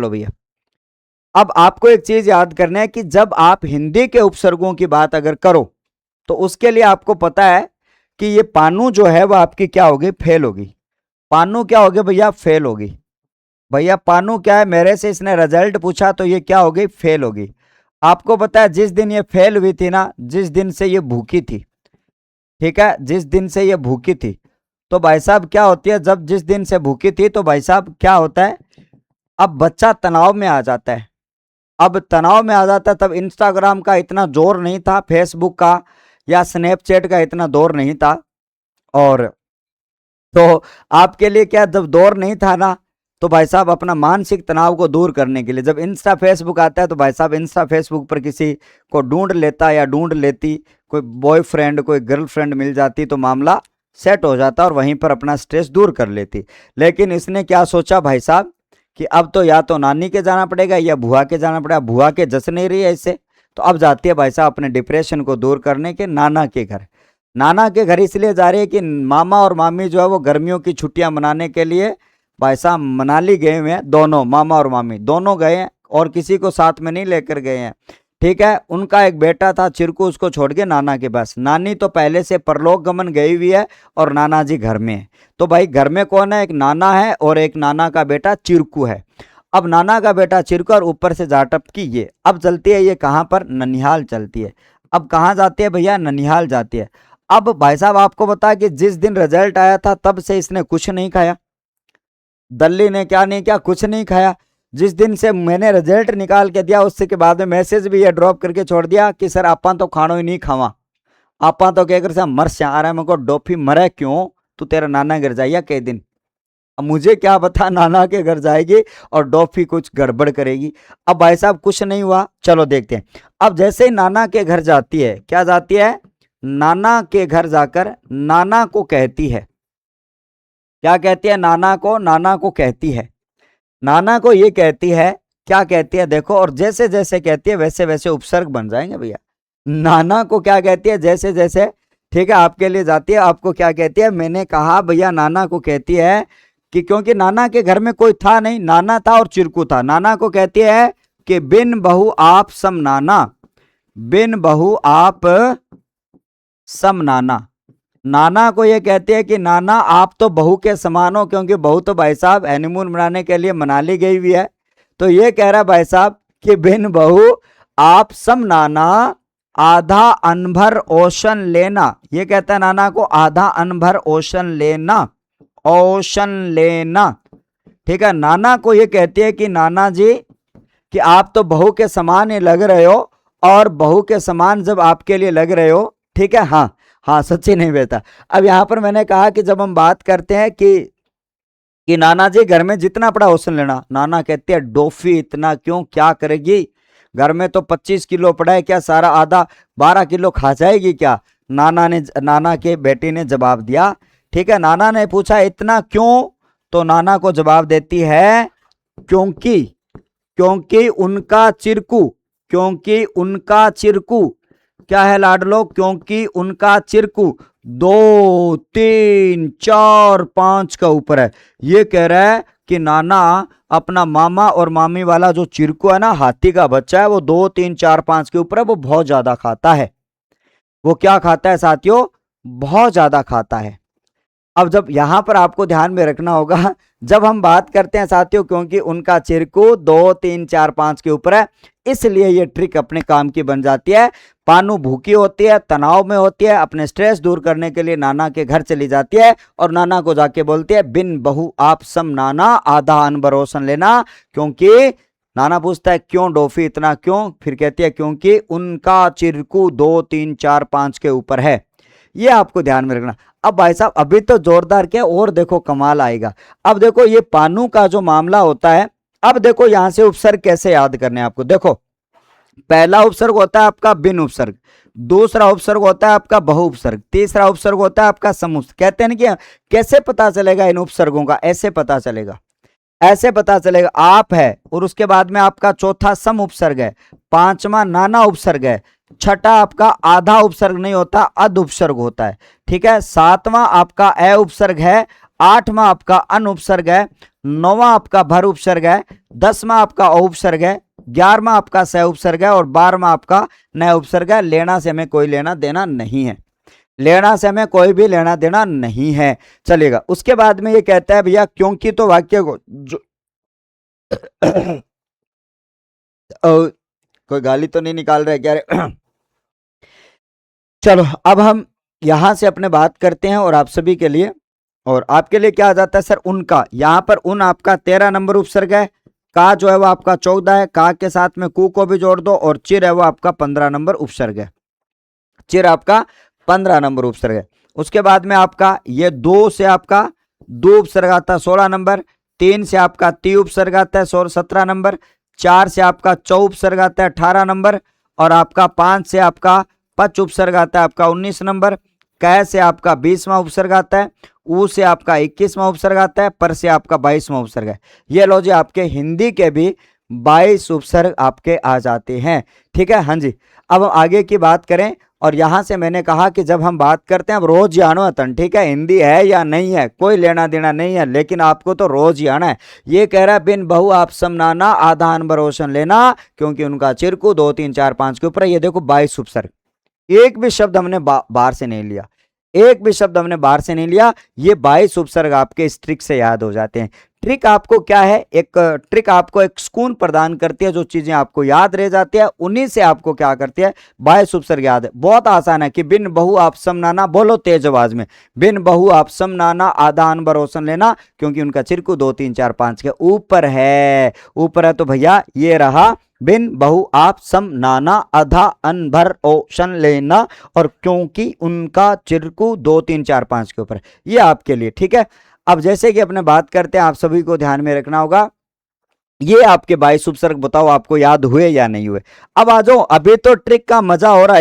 लो भैया, अब आपको एक चीज याद करना है कि जब आप हिंदी के उपसर्गों की बात अगर करो तो उसके लिए आपको पता है कि ये पानू जो है वो आपकी क्या होगी, फेल होगी। पानू क्या होगी भैया, फेल होगी। भैया पानू क्या है, मेरे से इसने रिजल्ट पूछा तो ये क्या होगी, फेल होगी। आपको पता है जिस दिन ये फेल हुई थी ना, जिस दिन से ये भूखी थी, ठीक है, जिस दिन से ये भूखी थी, तो भाई साहब क्या होती है, जब जिस दिन से भूखी थी तो भाई साहब क्या होता है, अब बच्चा तनाव में आ जाता है। अब तनाव में आ जाता है, तब इंस्टाग्राम का इतना जोर नहीं था, फेसबुक का या स्नैपचैट का इतना दौर नहीं था। और तो आपके लिए क्या, जब दौर नहीं था ना, तो भाई साहब अपना मानसिक तनाव को दूर करने के लिए जब इंस्टा फेसबुक आता है तो भाई साहब इंस्टा फेसबुक पर किसी को ढूंढ लेता या ढूंढ लेती, कोई बॉयफ्रेंड कोई गर्लफ्रेंड मिल जाती तो मामला सेट हो जाता और वहीं पर अपना स्ट्रेस दूर कर लेती। लेकिन इसने क्या सोचा भाई साहब कि अब तो या तो नानी के जाना पड़ेगा या बुआ के जाना पड़ेगा, बुआ के जस नहीं रही है इससे, तो अब जाती है भाई साहब अपने डिप्रेशन को दूर करने के नाना के घर। नाना के घर इसलिए जा रही है कि मामा और मामी जो है वो गर्मियों की छुट्टियां मनाने के लिए भाई साहब मनाली गए हुए हैं, दोनों मामा और मामी दोनों गए हैं और किसी को साथ में नहीं लेकर गए हैं। ठीक है, उनका एक बेटा था चिरकू, उसको छोड़ के नाना के पास। नानी तो पहले से परलोक गमन गई हुई है और नाना जी घर में है। तो भाई घर में कौन है, एक नाना है और एक नाना का बेटा चिरकू है। अब नाना का बेटा चिरकू और ऊपर से जाटप की ये अब चलती है, ये कहाँ पर, ननिहाल चलती है। अब कहाँ जाती है भैया, ननिहाल जाती है। अब भाई साहब आपको बता कि जिस दिन रिजल्ट आया था तब से इसने कुछ नहीं खाया, दल्ली ने क्या नहीं किया, कुछ नहीं खाया। जिस दिन से मैंने रिजल्ट निकाल के दिया उससे के बाद में मैसेज भी ये ड्रॉप करके छोड़ दिया कि सर आपा तो खानो ही नहीं खावा, आपा तो कहकर से मर से आ रहा है। मेरे को डोफी मरे क्यों, तू तेरा नाना घर जाइया कई दिन। अब मुझे क्या बता, नाना के घर जाएगी और डॉफी कुछ गड़बड़ करेगी। अब भाई साहब कुछ नहीं हुआ, चलो देखते हैं। अब जैसे ही नाना के घर जाती है, क्या जाती है, नाना के घर जाकर नाना को कहती है, क्या कहती है, नाना को कहती है, नाना को ये कहती है, क्या कहती है देखो, और जैसे जैसे कहती है वैसे वैसे उपसर्ग बन जाएंगे भैया। नाना को क्या कहती है, जैसे जैसे, ठीक है, आपके लिए जाती है, आपको क्या कहती है, मैंने कहा भैया नाना को कहती है कि क्योंकि नाना के घर में कोई था नहीं, नाना था और चिरकू था। नाना को कहती है कि बिन बहू आप सम नाना, बिन बहू आप सम नाना। नाना को ये कहती है कि नाना आप तो बहू के समान हो, क्योंकि बहू तो भाई साहब हनीमून मनाने के लिए मनाली गई हुई है। तो ये कह रहा भाई साहब कि बिन बहू आप सम नाना, आधा अनभर ओशन लेना। ये कहता है नाना को आधा अनभर ओशन लेना, ओशन लेना। ठीक है, नाना को ये कहती है कि नाना जी कि आप तो बहू के समान ही लग रहे हो, और बहू के समान जब आपके लिए लग रहे हो, ठीक है, हाँ हाँ सच्ची नहीं बेटा। अब यहां पर मैंने कहा कि जब हम बात करते हैं कि नाना जी घर में जितना पड़ा ओसन लेना, नाना कहते हैं डोफी इतना क्यों, क्या करेगी, घर में तो 25 किलो पड़ा है, क्या सारा आधा 12 किलो खा जाएगी क्या। नाना के बेटी ने जवाब दिया, ठीक है, नाना ने पूछा इतना क्यों, तो नाना को जवाब देती है क्योंकि उनका चिरकू, क्योंकि उनका चिरकू क्या है लाडलो, क्योंकि उनका चिरकू 2 3 4 5 का ऊपर है। ये कह रहा है कि नाना अपना मामा और मामी वाला जो चिरकू है ना, हाथी का बच्चा है, वो 2 3 4 5 के ऊपर है, वो बहुत ज्यादा खाता है। वो क्या खाता है साथियों, बहुत ज्यादा खाता है। अब जब यहां पर आपको ध्यान में रखना होगा, जब हम बात करते हैं साथियों क्योंकि उनका चिरकू 2 3 4 5 के ऊपर है, इसलिए ये ट्रिक अपने काम की बन जाती है। पानू भूखी होती है, तनाव में होती है, अपने स्ट्रेस दूर करने के लिए नाना के घर चली जाती है और नाना को जाके बोलती है बिन बहू आप सम नाना, आधा अन बरोसन लेना। क्योंकि नाना पूछता है क्यों डोफी इतना क्यों, फिर कहती है क्योंकि उनका चिरकू 2 3 4 5 के ऊपर है। ये आपको ध्यान में रखना। अब भाई साहब अभी तो जोरदार क्या, और देखो कमाल आएगा। अब देखो ये पानू का जो मामला होता है, अब देखो यहां से उपसर्ग कैसे याद करने आपको। देखो पहला उपसर्ग होता है आपका बिन उपसर्ग, दूसरा उपसर्ग होता है आपका बहु उपसर्ग, तीसरा उपसर्ग होता है आपका सम उपसर्ग। कहते हैं कि कैसे पता चलेगा इन उपसर्गों का, ऐसे पता चलेगा, ऐसे पता चलेगा। आप है और उसके बाद में आपका चौथा सम उपसर्ग है, पांचवा नाना उपसर्ग है, छठा आपका आधा उपसर्ग नहीं होता, अध उपसर्ग होता है, ठीक है, सातवां आपका ए उपसर्ग है, 8वां आपका अन उपसर्ग है, 9वां आपका भर उपसर्ग है, 10वां आपका उपसर्ग है, 11वां आपका सह उपसर्ग है और 12वां आपका नया उपसर्ग है। लेना से हमें कोई लेना देना नहीं है, लेना से हमें कोई भी लेना देना नहीं है, चलेगा। उसके बाद में ये कहता है भैया क्योंकि तो वाक्य को जो कोई गाली तो नहीं निकाल रहा है क्या रे? चलो अब हम यहां से अपने बात करते हैं और आप सभी के लिए, और आपके लिए क्या आ जाता है सर, उनका। यहां पर उन आपका 13 नंबर उपसर्ग है, का जो है वो आपका 14 है, का के साथ में कु को भी जोड़ दो, और चिर है वो आपका 15 नंबर उपसर्ग है, चिर आपका 15 नंबर उपसर्ग है। उसके बाद में आपका ये 2 से आपका 2 उपसर्ग आता है 16 नंबर, 3 से आपका 3 उपसर्ग आता है 17 नंबर, 4 से आपका 4 उपसर्ग आता है 18 नंबर, और आपका 5 से आपका पच उपसर्ग आता है आपका 19 नंबर, कै से आपका 20वां उपसर्ग आता है, ऊ से आपका 21वां उपसर्ग आता है, पर से आपका 22वां उपसर्ग है। ये लो जी आपके हिंदी के भी 22 उपसर्ग आपके आ जाते हैं, ठीक है। हाँ जी, अब आगे की बात करें, और यहां से मैंने कहा कि जब हम बात करते हैं अब रोज ही आना है, ठीक है, हिंदी है या नहीं है कोई लेना देना नहीं है, लेकिन आपको तो रोज ही आना है। ये कह रहा है बिन बहु आप समनाना आधान बरोशन लेना, क्योंकि उनका चिरकु 2 3 4 5 के ऊपर। ये देखो 22 उपसर्ग, एक भी शब्द हमने बाहर से नहीं लिया, एक भी शब्द हमने बाहर से नहीं लिया। ये 22 उपसर्ग आपके इस ट्रिक से याद हो जाते हैं। ट्रिक आपको क्या है, एक ट्रिक आपको एक सुकून प्रदान करती है, जो चीजें आपको याद रह जाती है उन्हीं से आपको क्या करती है 22 उपसर्ग याद है। बहुत आसान है कि बिन बहु आप समनाना, बोलो तेज आवाज में, बिन बहु आप समनाना आदान बरोसन लेना, क्योंकि उनका चिरकु 2 3 4 5 के ऊपर है, ऊपर है। तो भैया ये रहा बिन बहु आप सम नाना अधा अनभर ओशन लेना, और क्योंकि उनका चिरकु 2 3 4 5 के ऊपर, ये आपके लिए, ठीक है। अब जैसे कि अपने बात करते हैं, आप सभी को ध्यान में रखना होगा, ये आपके 22 उपसर्ग बताओ आपको याद हुए या नहीं हुए। अब आ जाओ, अभी तो ट्रिक का मजा हो रहा है।